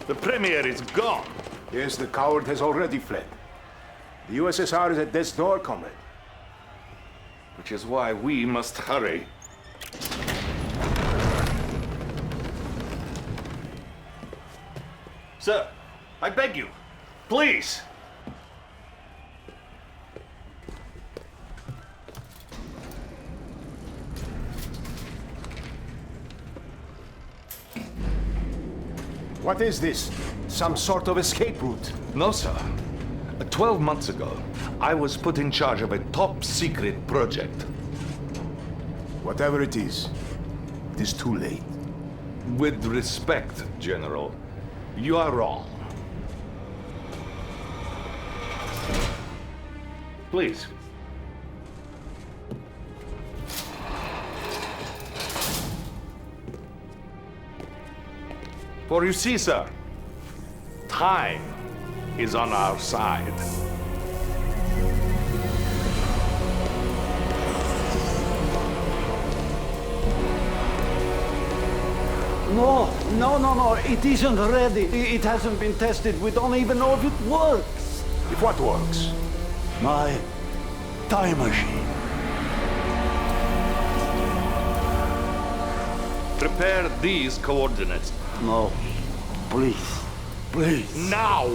The Premier is gone. Yes, the coward has already fled. The USSR is at death's door, comrade. Which is why we must hurry. Sir, I beg you, please. What is this? Some sort of escape route? No, sir. 12 months ago, I was put in charge of a top-secret project. Whatever it is too late. With respect, General, you are wrong. Please. For you see, sir, time is on our side. No, it isn't ready. It hasn't been tested. We don't even know if it works. If what works? My time machine. Prepare these coordinates. No, please. Now!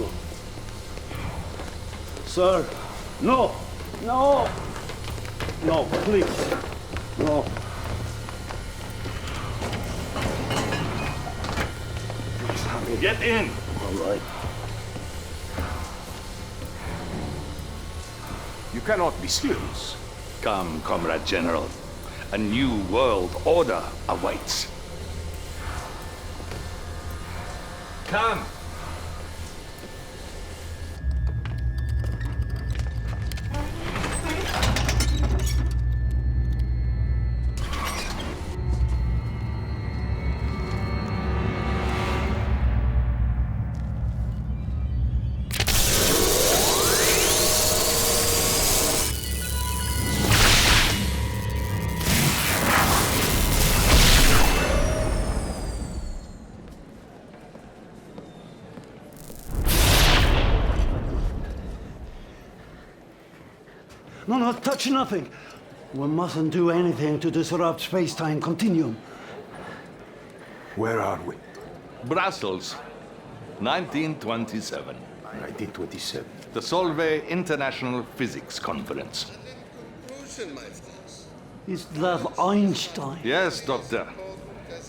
Sir, no, please, no. Get in! All right. You cannot be serious. Come, Comrade General. A new world order awaits. Come! No, touch nothing. We mustn't do anything to disrupt space-time continuum. Where are we? Brussels, 1927. 1927. The Solvay International Physics Conference. Is that Einstein? Yes, Doctor.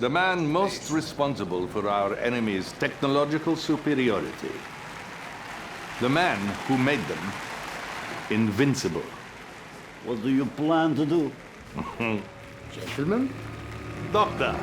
The man most responsible for our enemy's technological superiority. The man who made them invincible. What do you plan to do? Gentlemen? Doctor!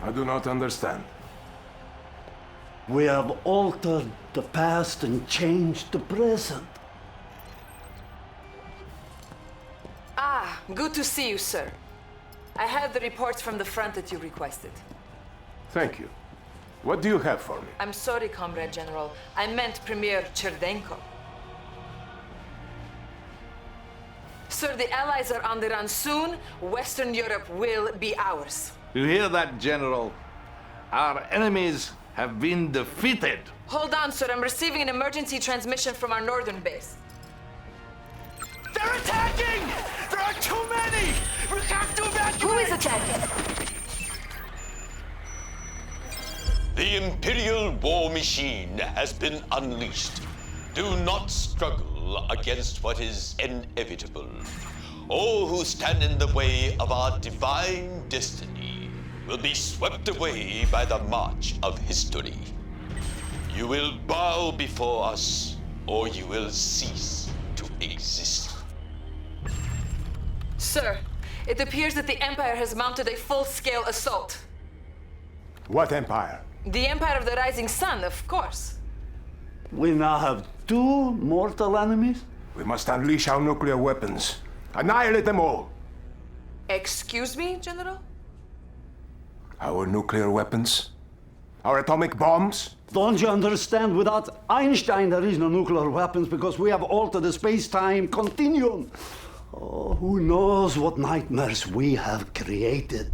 I do not understand. We have altered the past and changed the present. Ah, good to see you, sir. I have the reports from the front that you requested. Thank you. What do you have for me? I'm sorry, Comrade General. I meant Premier Cherdenko. Sir, the Allies are on the run soon. Western Europe will be ours. You hear that, General? Our enemies have been defeated. Hold on, sir. I'm receiving an emergency transmission from our northern base. They're attacking! There are too many! We have to evacuate! Who is attacking? The Imperial war machine has been unleashed. Do not struggle against what is inevitable. All who stand in the way of our divine destiny will be swept away by the march of history. You will bow before us, or you will cease to exist. Sir, it appears that the Empire has mounted a full-scale assault. What empire? The Empire of the Rising Sun, of course. We now have two mortal enemies? We must unleash our nuclear weapons. Annihilate them all. Excuse me, General? Our nuclear weapons? Our atomic bombs? Don't you understand? Without Einstein, there is no nuclear weapons because we have altered the space-time continuum. Oh, who knows what nightmares we have created.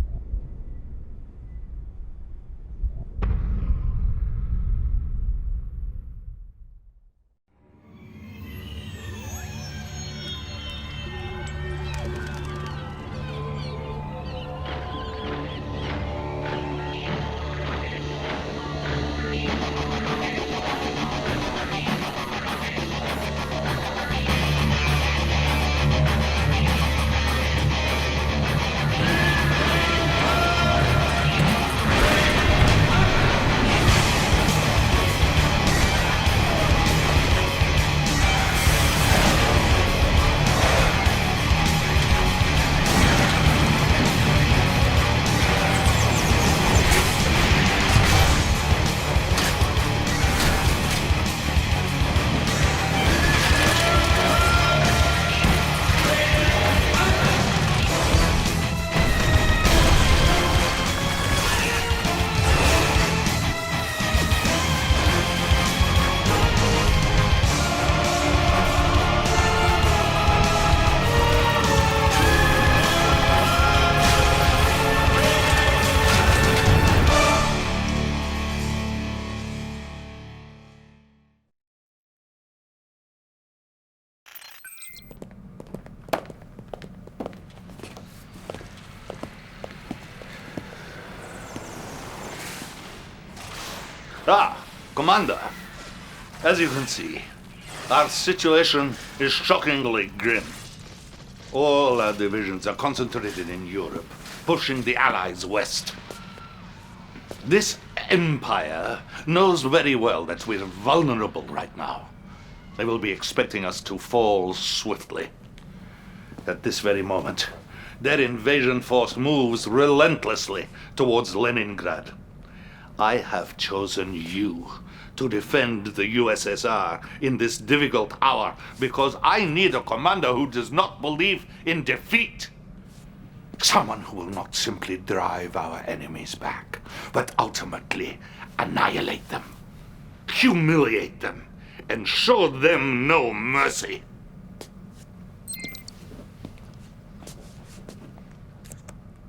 Commander, as you can see, our situation is shockingly grim. All our divisions are concentrated in Europe, pushing the Allies west. This empire knows very well that we're vulnerable right now. They will be expecting us to fall swiftly. At this very moment, their invasion force moves relentlessly towards Leningrad. I have chosen you to defend the USSR in this difficult hour because I need a commander who does not believe in defeat. Someone who will not simply drive our enemies back, but ultimately annihilate them, humiliate them, and show them no mercy.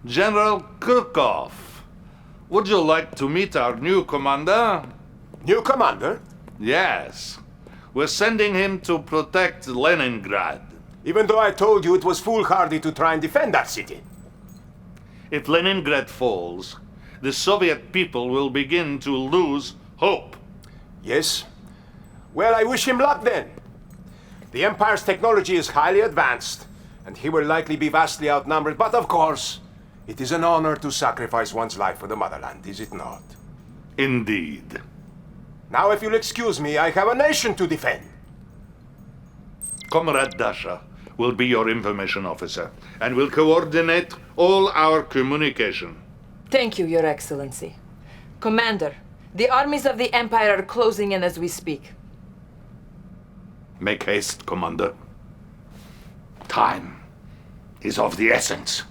General Kirkov, would you like to meet our new commander? New commander? Yes. We're sending him to protect Leningrad. Even though I told you it was foolhardy to try and defend that city. If Leningrad falls, the Soviet people will begin to lose hope. Yes? Well, I wish him luck then. The Empire's technology is highly advanced, and he will likely be vastly outnumbered, but of course, it is an honor to sacrifice one's life for the motherland, is it not? Indeed. Now, if you'll excuse me, I have a nation to defend. Comrade Dasha will be your information officer and will coordinate all our communication. Thank you, Your Excellency. Commander, the armies of the Empire are closing in as we speak. Make haste, Commander. Time is of the essence.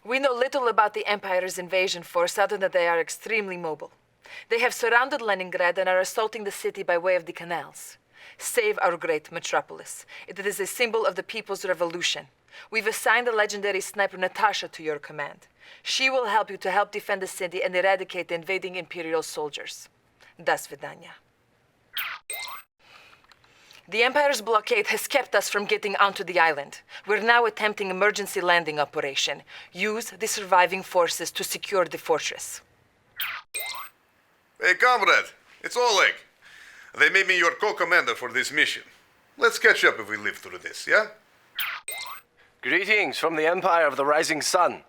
We know little about the Empire's invasion force other than they are extremely mobile. They have surrounded Leningrad and are assaulting the city by way of the canals. Save our great metropolis. It is a symbol of the people's revolution. We've assigned the legendary sniper Natasha to your command. She will help you to help defend the city and eradicate the invading Imperial soldiers. Do svidaniya. The Empire's blockade has kept us from getting onto the island. We're now attempting emergency landing operation. Use the surviving forces to secure the fortress. Hey, comrade, it's Oleg. They made me your co-commander for this mission. Let's catch up if we live through this, yeah? Greetings from the Empire of the Rising Sun.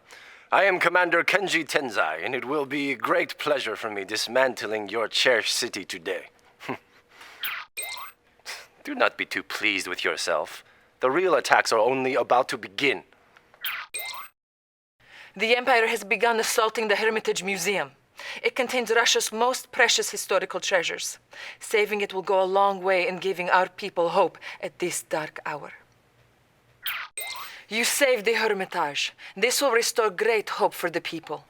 I am Commander Kenji Tenzai, and it will be a great pleasure for me dismantling your cherished city today. Do not be too pleased with yourself. The real attacks are only about to begin. The Empire has begun assaulting the Hermitage Museum. It contains Russia's most precious historical treasures. Saving it will go a long way in giving our people hope at this dark hour. You saved the Hermitage. This will restore great hope for the people.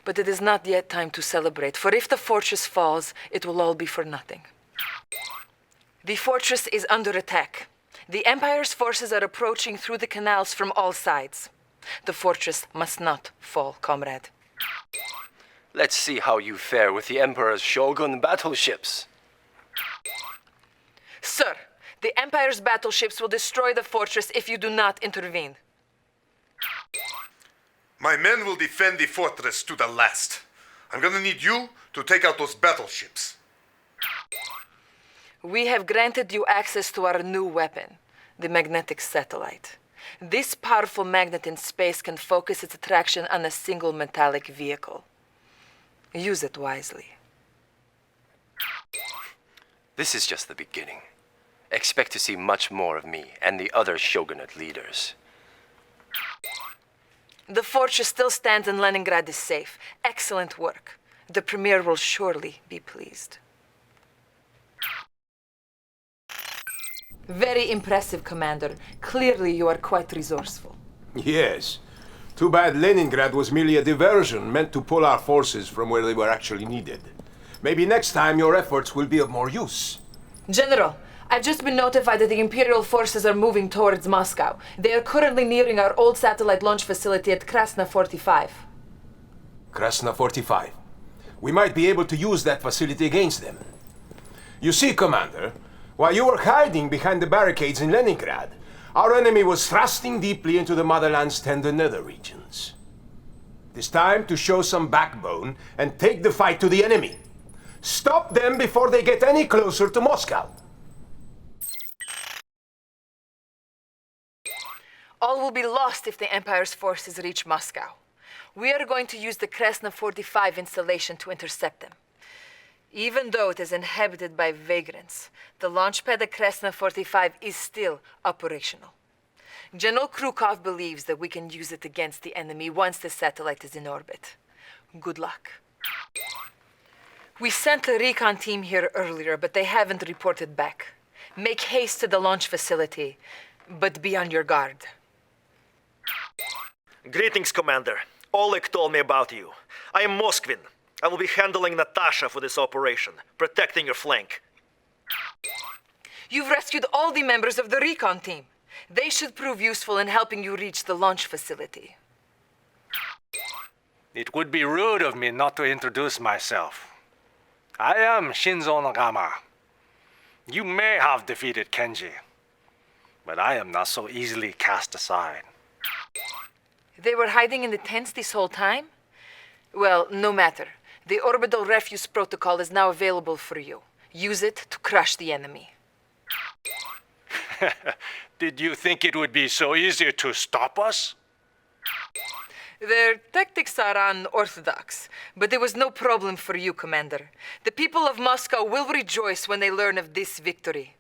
But it is not yet time to celebrate, for if the fortress falls, it will all be for nothing. The fortress is under attack. The Empire's forces are approaching through the canals from all sides. The fortress must not fall, comrade. Let's see how you fare with the Emperor's Shogun battleships. Sir, the Empire's battleships will destroy the fortress if you do not intervene. My men will defend the fortress to the last. I'm gonna need you to take out those battleships. We have granted you access to our new weapon, the magnetic satellite. This powerful magnet in space can focus its attraction on a single metallic vehicle. Use it wisely. This is just the beginning. Expect to see much more of me and the other Shogunate leaders. The fortress still stands and Leningrad is safe. Excellent work. The Premier will surely be pleased. Very impressive, Commander. Clearly you are quite resourceful. Yes. Too bad Leningrad was merely a diversion meant to pull our forces from where they were actually needed. Maybe next time your efforts will be of more use. General, I've just been notified that the Imperial forces are moving towards Moscow. They are currently nearing our old satellite launch facility at Krasna 45. Krasna 45. We might be able to use that facility against them. You see, Commander, while you were hiding behind the barricades in Leningrad, our enemy was thrusting deeply into the motherland's tender nether regions. It is time to show some backbone and take the fight to the enemy. Stop them before they get any closer to Moscow. All will be lost if the Empire's forces reach Moscow. We are going to use the Krasna 45 installation to intercept them. Even though it is inhabited by vagrants, the launchpad at Krasna 45 is still operational. General Krukov believes that we can use it against the enemy once the satellite is in orbit. Good luck. We sent a recon team here earlier, but they haven't reported back. Make haste to the launch facility, but be on your guard. Greetings, Commander. Oleg told me about you. I am Moskvin. I will be handling Natasha for this operation, protecting your flank. You've rescued all the members of the recon team. They should prove useful in helping you reach the launch facility. It would be rude of me not to introduce myself. I am Shinzo Nagama. You may have defeated Kenji, but I am not so easily cast aside. They were hiding in the tents this whole time? Well, no matter. The orbital refuse protocol is now available for you. Use it to crush the enemy. Did you think it would be so easy to stop us? Their tactics are unorthodox, but there was no problem for you, Commander. The people of Moscow will rejoice when they learn of this victory.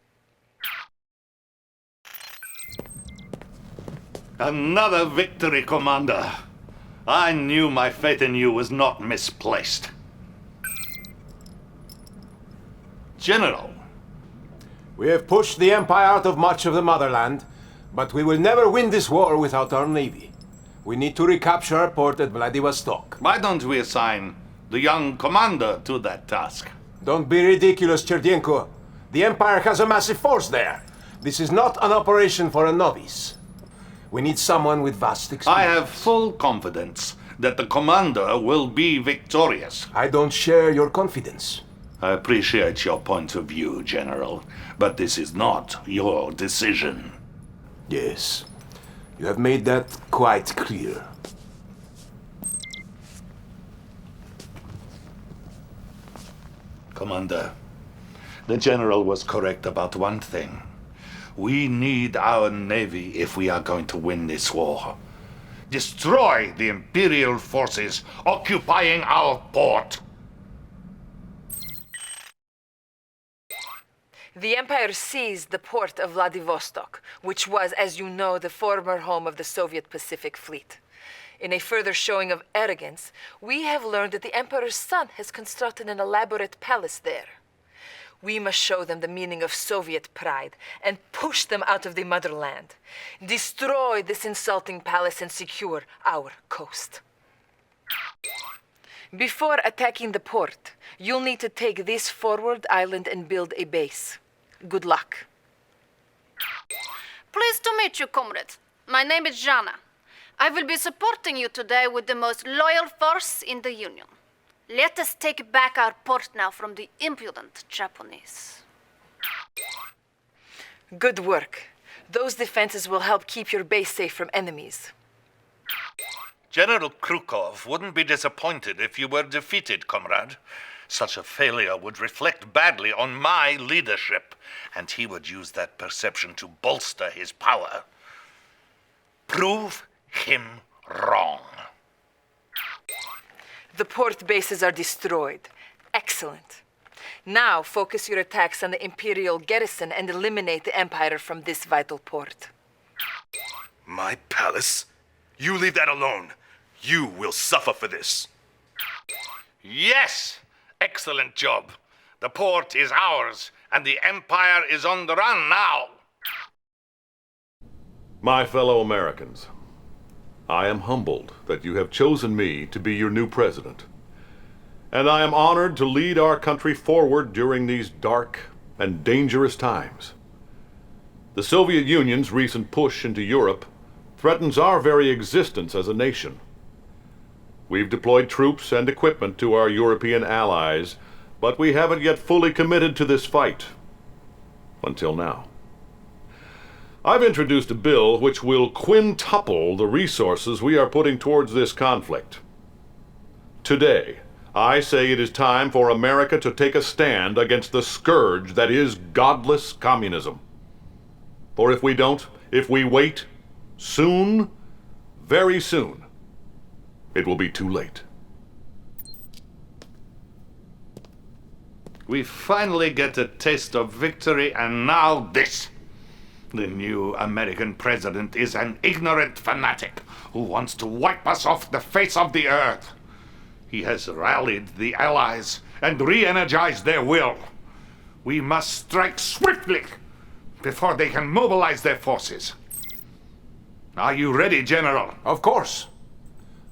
Another victory, Commander. I knew my faith in you was not misplaced. General. We have pushed the Empire out of much of the motherland, but we will never win this war without our navy. We need to recapture our port at Vladivostok. Why don't we assign the young commander to that task? Don't be ridiculous, Cherdenko. The Empire has a massive force there. This is not an operation for a novice. We need someone with vast experience. I have full confidence that the commander will be victorious. I don't share your confidence. I appreciate your point of view, General, but this is not your decision. Yes, you have made that quite clear. Commander, the General was correct about one thing. We need our navy if we are going to win this war. Destroy the Imperial forces occupying our port. The Empire seized the port of Vladivostok, which was, as you know, the former home of the Soviet Pacific Fleet. In a further showing of arrogance, we have learned that the Emperor's son has constructed an elaborate palace there. We must show them the meaning of Soviet pride and push them out of the motherland. Destroy this insulting palace and secure our coast. Before attacking the port, you'll need to take this forward island and build a base. Good luck. Pleased to meet you, comrade. My name is Jana. I will be supporting you today with the most loyal force in the Union. Let us take back our port now from the impudent Japanese. Good work. Those defenses will help keep your base safe from enemies. General Krukov wouldn't be disappointed if you were defeated, comrade. Such a failure would reflect badly on my leadership, and he would use that perception to bolster his power. Prove him wrong. The port bases are destroyed. Excellent. Now focus your attacks on the Imperial garrison and eliminate the Empire from this vital port. My palace? You leave that alone. You will suffer for this. Yes! Excellent job. The port is ours, and the Empire is on the run now. My fellow Americans, I am humbled that you have chosen me to be your new president. And I am honored to lead our country forward during these dark and dangerous times. The Soviet Union's recent push into Europe threatens our very existence as a nation. We've deployed troops and equipment to our European allies, but we haven't yet fully committed to this fight. Until now. I've introduced a bill which will quintuple the resources we are putting towards this conflict. Today, I say it is time for America to take a stand against the scourge that is godless communism. For if we don't, if we wait, soon, very soon, it will be too late. We finally get a taste of victory, and now this. The new American president is an ignorant fanatic who wants to wipe us off the face of the earth. He has rallied the Allies and re-energized their will. We must strike swiftly before they can mobilize their forces. Are you ready, General? Of course.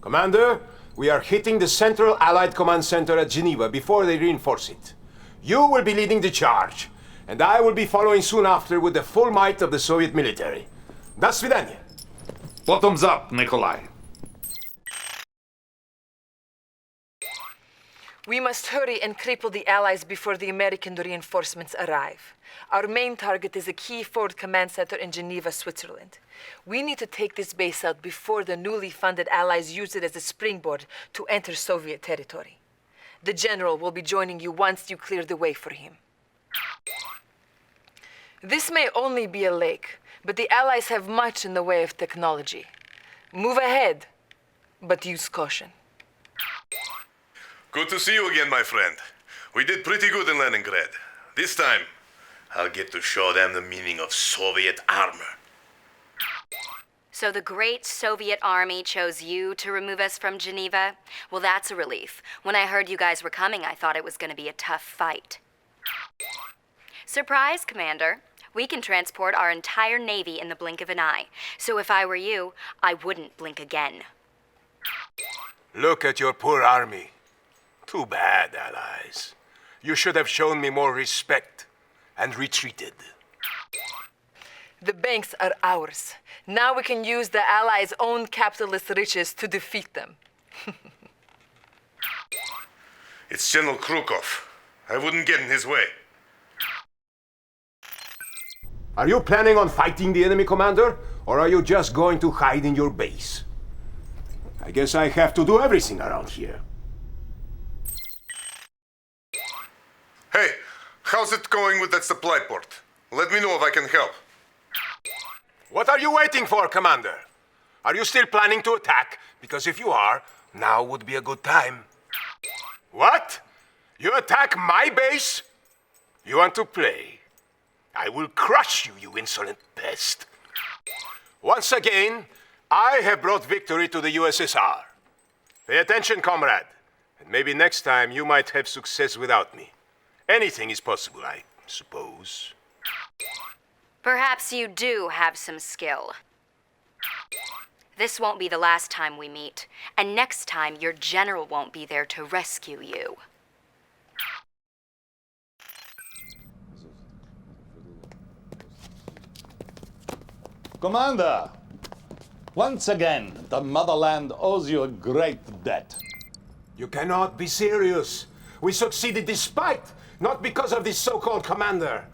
Commander, we are hitting the Central Allied Command Center at Geneva before they reinforce it. You will be leading the charge, and I will be following soon after with the full might of the Soviet military. До свидания. Bottoms up, Nikolai. We must hurry and cripple the Allies before the American reinforcements arrive. Our main target is a key forward command center in Geneva, Switzerland. We need to take this base out before the newly funded Allies use it as a springboard to enter Soviet territory. The General will be joining you once you clear the way for him. This may only be a lake, but the Allies have much in the way of technology. Move ahead, but use caution. Good to see you again, my friend. We did pretty good in Leningrad. This time, I'll get to show them the meaning of Soviet armor. So the great Soviet army chose you to remove us from Geneva? Well, that's a relief. When I heard you guys were coming, I thought it was going to be a tough fight. Surprise, Commander. We can transport our entire navy in the blink of an eye. So if I were you, I wouldn't blink again. Look at your poor army. Too bad, allies. You should have shown me more respect and retreated. The banks are ours. Now we can use the Allies' own capitalist riches to defeat them. It's General Krukov. I wouldn't get in his way. Are you planning on fighting the enemy, Commander? Or are you just going to hide in your base? I guess I have to do everything around here. Hey, how's it going with that supply port? Let me know if I can help. What are you waiting for, Commander? Are you still planning to attack? Because if you are, now would be a good time. What? You attack my base? You want to play? I will crush you, you insolent pest. Once again, I have brought victory to the USSR. Pay attention, comrade. And maybe next time you might have success without me. Anything is possible, I suppose. Perhaps you do have some skill. This won't be the last time we meet, and next time your general won't be there to rescue you. Commander, once again, the motherland owes you a great debt. You cannot be serious. We succeeded despite, not because of this so-called commander.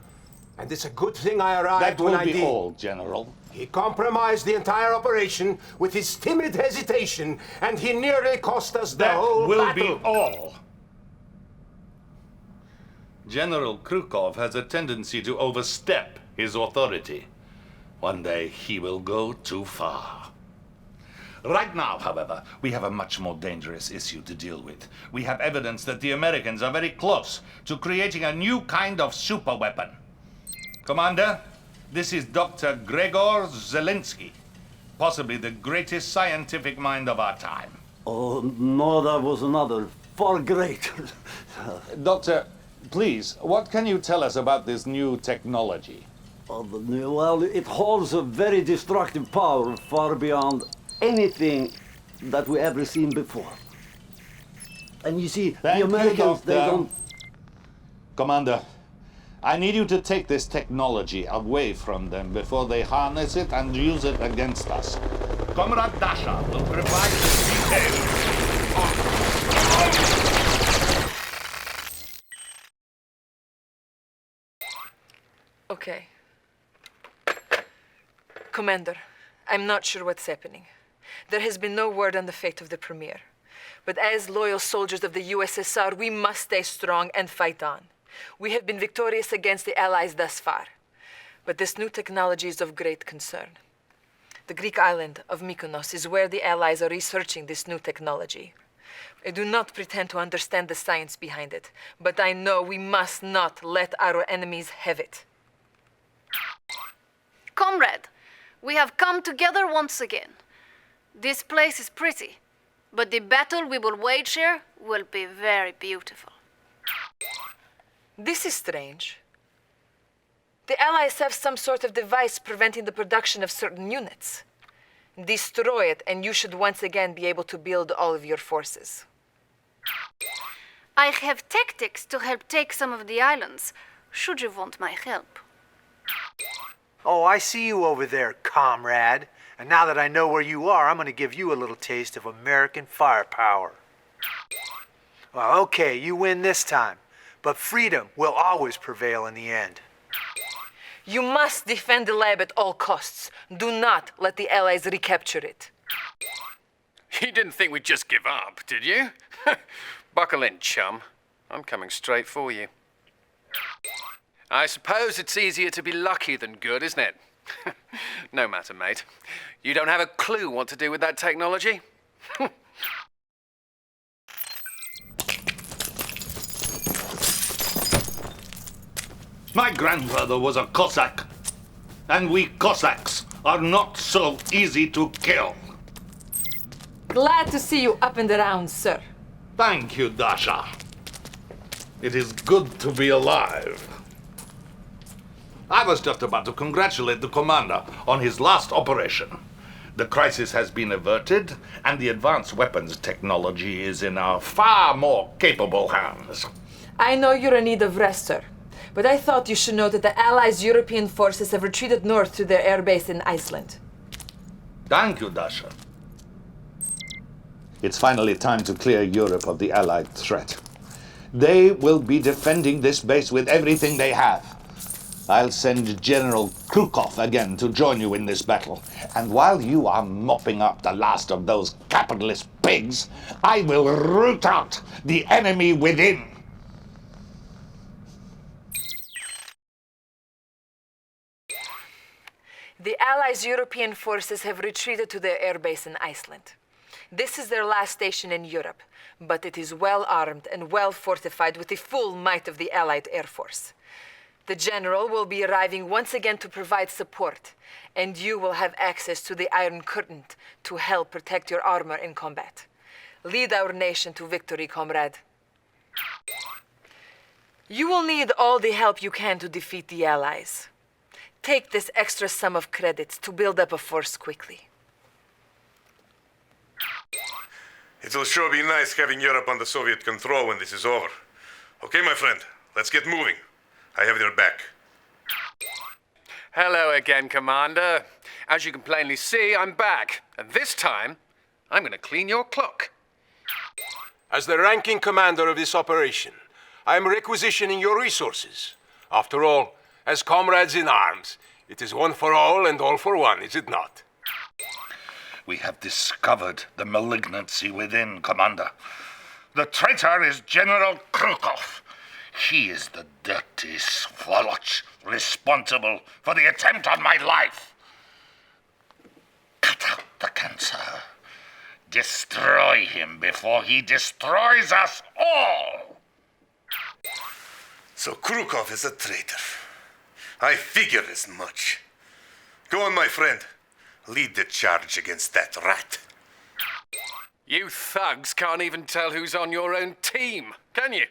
And it's a good thing I arrived That when will I be did. all, General. He compromised the entire operation with his timid hesitation, and he nearly cost us the whole will battle. be all. General Krukov has a tendency to overstep his authority. One day he will go too far. Right now, however, we have a much more dangerous issue to deal with. We have evidence that the Americans are very close to creating a new kind of superweapon. Commander, this is Dr. Gregor Zelensky, possibly the greatest scientific mind of our time. Oh, no, there was another, far greater. Doctor, please, what can you tell us about this new technology? Well, it holds a very destructive power far beyond anything that we ever seen before. And you see, the Americans, they don't... Commander, I need you to take this technology away from them before they harness it and use it against us. Comrade Dasha will provide the details. Okay. Commander, I'm not sure what's happening. There has been no word on the fate of the Premier. But as loyal soldiers of the USSR, we must stay strong and fight on. We have been victorious against the Allies thus far. But this new technology is of great concern. The Greek island of Mykonos is where the Allies are researching this new technology. I do not pretend to understand the science behind it, but I know we must not let our enemies have it. Comrade, we have come together once again. This place is pretty, but the battle we will wage here will be very beautiful. This is strange. The Allies have some sort of device preventing the production of certain units. Destroy it, and you should once again be able to build all of your forces. I have tactics to help take some of the islands, should you want my help. Oh, I see you over there, comrade. And now that I know where you are, I'm going to give you a little taste of American firepower. Well, okay, you win this time, but freedom will always prevail in the end. You must defend the lab at all costs. Do not let the Allies recapture it. You didn't think we'd just give up, did you? Buckle in, chum. I'm coming straight for you. I suppose it's easier to be lucky than good, isn't it? No matter, mate. You don't have a clue what to do with that technology? My grandfather was a Cossack, and we Cossacks are not so easy to kill. Glad to see you up and around, sir. Thank you, Dasha. It is good to be alive. I was just about to congratulate the commander on his last operation. The crisis has been averted, and the advanced weapons technology is in our far more capable hands. I know you're in need of rest, sir. But I thought you should know that the Allies' European forces have retreated north to their air base in Iceland. Thank you, Dasha. It's finally time to clear Europe of the Allied threat. They will be defending this base with everything they have. I'll send General Krukov again to join you in this battle. And while you are mopping up the last of those capitalist pigs, I will root out the enemy within. The Allies' European forces have retreated to their airbase in Iceland. This is their last station in Europe, but it is well armed and well fortified with the full might of the Allied Air Force. The General will be arriving once again to provide support, and you will have access to the Iron Curtain to help protect your armor in combat. Lead our nation to victory, comrade. You will need all the help you can to defeat the Allies. Take this extra sum of credits to build up a force quickly. It'll sure be nice having Europe under Soviet control when this is over. Okay, my friend, let's get moving. I have your back. Hello again, Commander. As you can plainly see, I'm back. And this time, I'm going to clean your clock. As the ranking commander of this operation, I am requisitioning your resources. After all, as comrades in arms, it is one for all and all for one, is it not? We have discovered the malignancy within, Commander. The traitor is General Krukov. He is the dirty svoloch responsible for the attempt on my life. Cut out the cancer. Destroy him before he destroys us all. So Krukov is a traitor. I figured as much. Go on, my friend. Lead the charge against that rat. You thugs can't even tell who's on your own team, can you?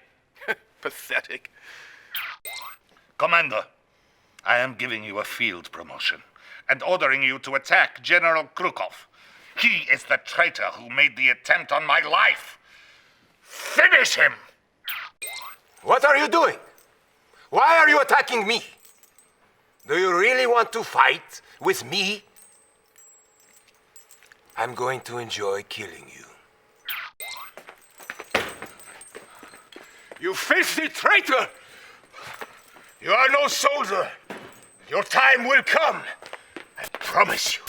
Pathetic. Commander, I am giving you a field promotion and ordering you to attack General Krukov. He is the traitor who made the attempt on my life. Finish him! What are you doing? Why are you attacking me? Do you really want to fight with me? I'm going to enjoy killing you. You filthy traitor! You are no soldier. Your time will come. I promise you.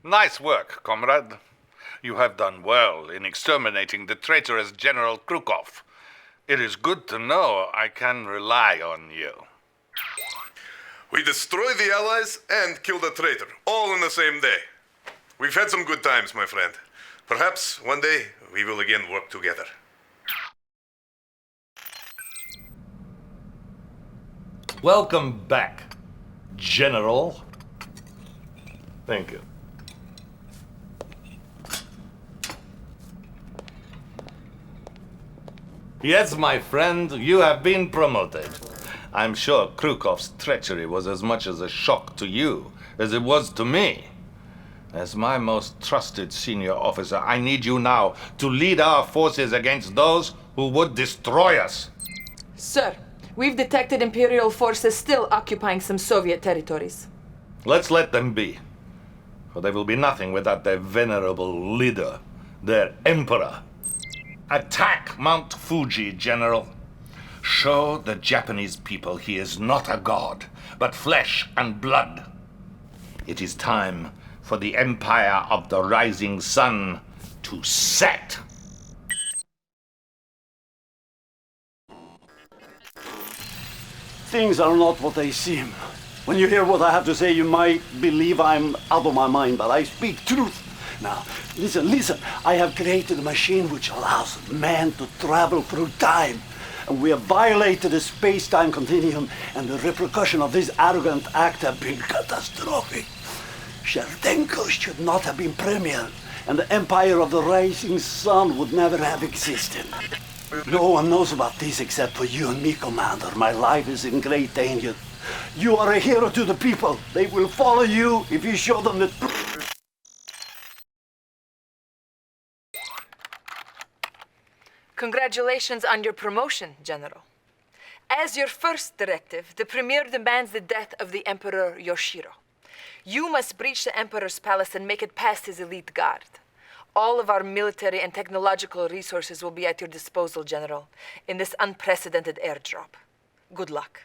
Nice work, comrade. You have done well in exterminating the traitorous General Krukov. It is good to know I can rely on you. We destroyed the Allies and killed a traitor, all in the same day. We've had some good times, my friend. Perhaps one day we will again work together. Welcome back, General. Thank you. Yes, my friend, you have been promoted. I'm sure Krukov's treachery was as much as a shock to you as it was to me. As my most trusted senior officer, I need you now to lead our forces against those who would destroy us. Sir, we've detected Imperial forces still occupying some Soviet territories. Let's let them be, for they will be nothing without their venerable leader, their emperor. Attack Mount Fuji, General. Show the Japanese people he is not a god, but flesh and blood. It is time for the Empire of the Rising Sun to set. Things are not what they seem. When you hear what I have to say, you might believe I'm out of my mind, but I speak truth. Now, listen. I have created a machine which allows man to travel through time. And we have violated the space-time continuum, and the repercussions of this arrogant act have been catastrophic. Shardenko should not have been premier, and the Empire of the Rising Sun would never have existed. No one knows about this except for you and me, Commander. My life is in great danger. You are a hero to the people. They will follow you if you show them the truth. Congratulations on your promotion, General. As your first directive, the Premier demands the death of the Emperor Yoshiro. You must breach the Emperor's palace and make it past his elite guard. All of our military and technological resources will be at your disposal, General, in this unprecedented airdrop. Good luck.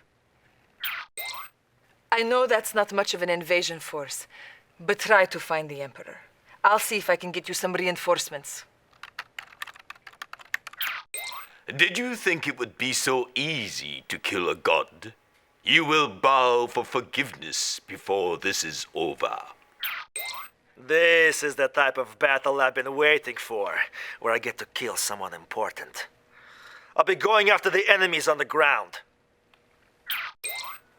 I know that's not much of an invasion force, but try to find the Emperor. I'll see if I can get you some reinforcements. Did you think it would be so easy to kill a god? You will bow for forgiveness before this is over. This is the type of battle I've been waiting for, where I get to kill someone important. I'll be going after the enemies on the ground.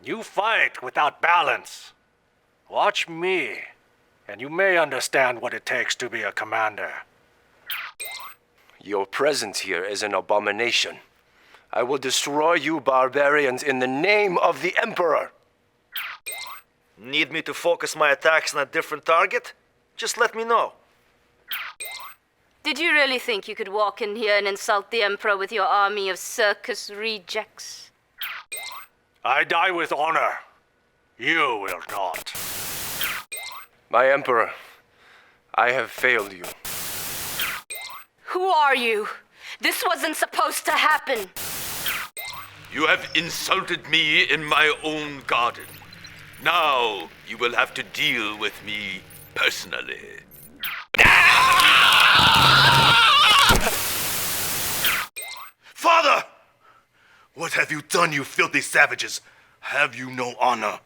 You fight without balance. Watch me, and you may understand what it takes to be a commander. Your presence here is an abomination. I will destroy you barbarians in the name of the Emperor. Need me to focus my attacks on a different target? Just let me know. Did you really think you could walk in here and insult the Emperor with your army of circus rejects? I die with honor. You will not. My Emperor, I have failed you. Who are you? This wasn't supposed to happen. You have insulted me in my own garden. Now you will have to deal with me personally. Father! What have you done, you filthy savages? Have you no honor?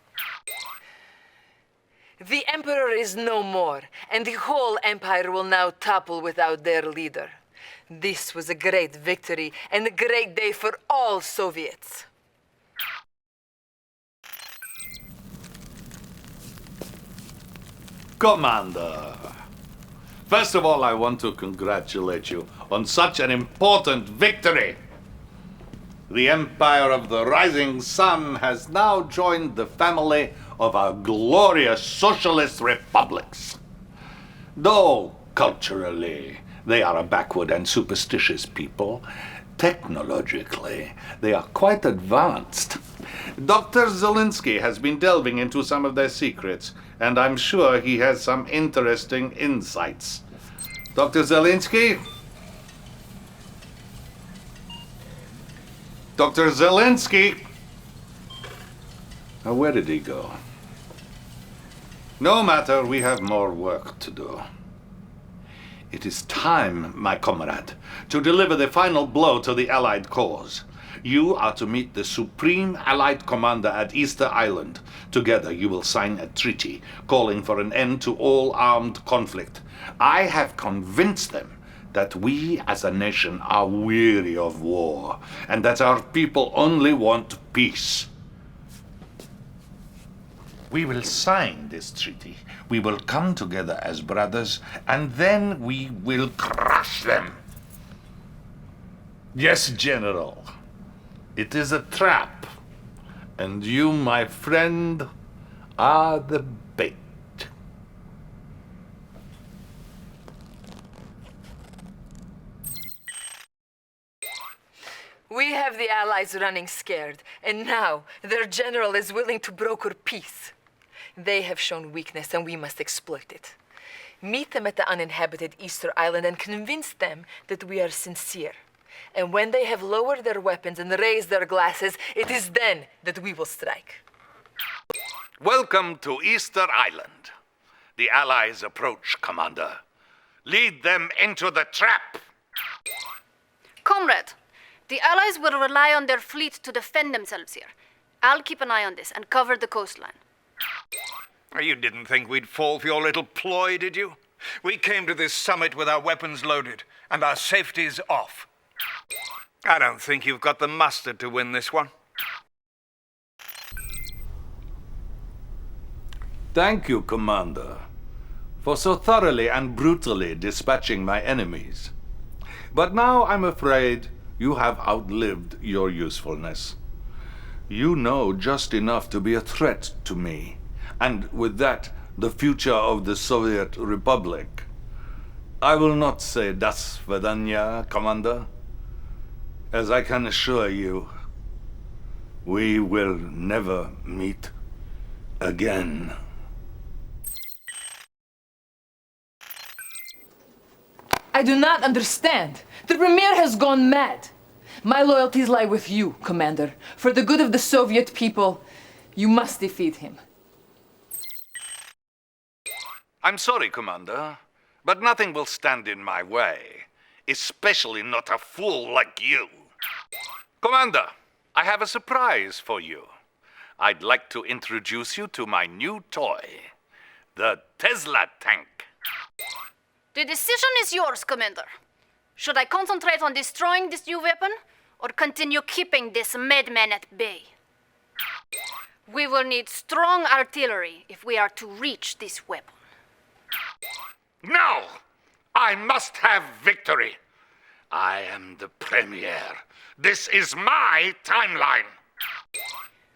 The Emperor is no more, and the whole Empire will now topple without their leader. This was a great victory and a great day for all Soviets. Commander, first of all, I want to congratulate you on such an important victory. The Empire of the Rising Sun has now joined the family of our glorious socialist republics. Though culturally they are a backward and superstitious people, technologically they are quite advanced. Dr. Zelensky has been delving into some of their secrets, and I'm sure he has some interesting insights. Dr. Zelensky? Dr. Zelensky! Now, where did he go? No matter, we have more work to do. It is time, my comrade, to deliver the final blow to the Allied cause. You are to meet the Supreme Allied Commander at Easter Island. Together you will sign a treaty calling for an end to all armed conflict. I have convinced them that we as a nation are weary of war, and that our people only want peace. We will sign this treaty. We will come together as brothers, and then we will crush them. Yes, General. It is a trap, and you, my friend, are the bait. We have the Allies running scared, and now their general is willing to broker peace. They have shown weakness, and we must exploit it. Meet them at the uninhabited Easter Island and convince them that we are sincere. And when they have lowered their weapons and raised their glasses, it is then that we will strike. Welcome to Easter Island. The Allies approach, Commander. Lead them into the trap. Comrade, the Allies will rely on their fleet to defend themselves here. I'll keep an eye on this and cover the coastline. You didn't think we'd fall for your little ploy, did you? We came to this summit with our weapons loaded and our safeties off. I don't think you've got the mustard to win this one. Thank you, Commander, for so thoroughly and brutally dispatching my enemies. But now I'm afraid you have outlived your usefulness. You know just enough to be a threat to me, and with that, the future of the Soviet Republic. I will not say das Svidaniya, Commander. As I can assure you, we will never meet again. I do not understand. The Premier has gone mad. My loyalties lie with you, Commander. For the good of the Soviet people, you must defeat him. I'm sorry, Commander, but nothing will stand in my way, especially not a fool like you. Commander, I have a surprise for you. I'd like to introduce you to my new toy, the Tesla tank. The decision is yours, Commander. Should I concentrate on destroying this new weapon, or continue keeping this madman at bay? We will need strong artillery if we are to reach this weapon. No! I must have victory. I am the Premier. This is my timeline.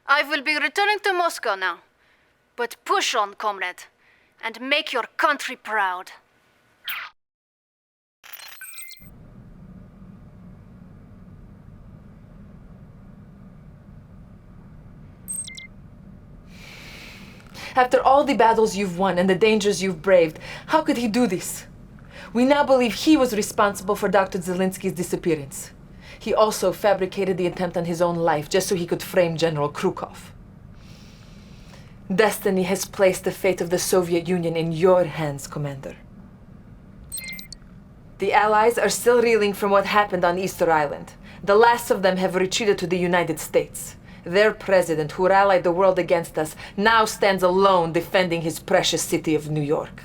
I will be returning to Moscow now. But push on, comrade, and make your country proud. After all the battles you've won and the dangers you've braved, how could he do this? We now believe he was responsible for Dr. Zelensky's disappearance. He also fabricated the attempt on his own life just so he could frame General Krukov. Destiny has placed the fate of the Soviet Union in your hands, Commander. The Allies are still reeling from what happened on Easter Island. The last of them have retreated to the United States. Their president, who rallied the world against us, now stands alone defending his precious city of New York.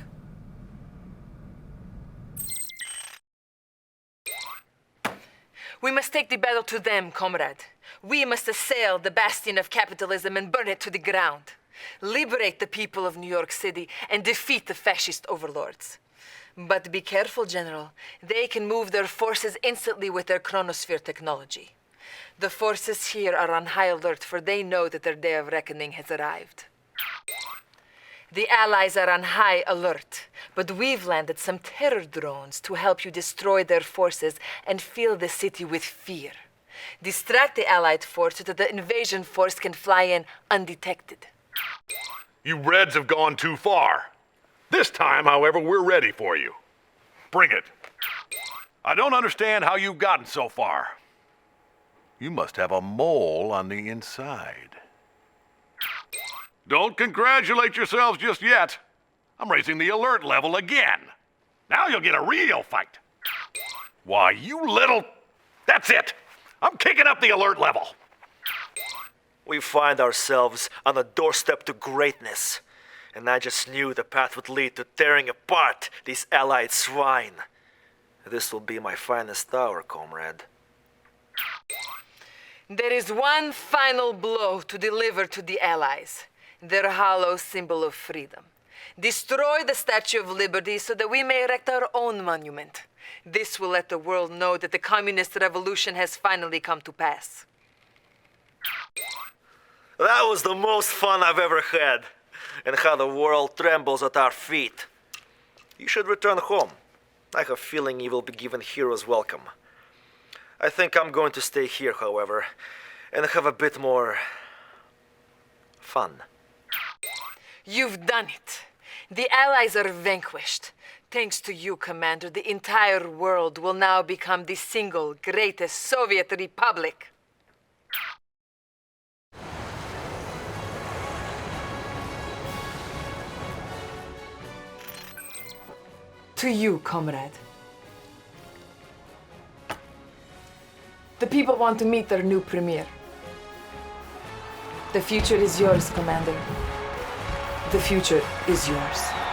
We must take the battle to them, comrade. We must assail the bastion of capitalism and burn it to the ground. Liberate the people of New York City and defeat the fascist overlords. But be careful, General. They can move their forces instantly with their chronosphere technology. The forces here are on high alert, for they know that their day of reckoning has arrived. The Allies are on high alert, but we've landed some terror drones to help you destroy their forces and fill the city with fear. Distract the Allied force so that the invasion force can fly in undetected. You Reds have gone too far. This time, however, we're ready for you. Bring it. I don't understand how you've gotten so far. You must have a mole on the inside. Don't congratulate yourselves just yet. I'm raising the alert level again. Now you'll get a real fight. Why, you little... That's it. I'm kicking up the alert level. We find ourselves on the doorstep to greatness. And I just knew the path would lead to tearing apart these Allied swine. This will be my finest hour, comrade. There is one final blow to deliver to the Allies. Their hollow symbol of freedom. Destroy the Statue of Liberty so that we may erect our own monument. This will let the world know that the communist revolution has finally come to pass. That was the most fun I've ever had, and how the world trembles at our feet. You should return home. I have a feeling you will be given hero's welcome. I think I'm going to stay here, however, and have a bit more fun. You've done it. The Allies are vanquished. Thanks to you, Commander, the entire world will now become the single greatest Soviet republic. To you, comrade. The people want to meet their new premier. The future is yours, Commander. The future is yours.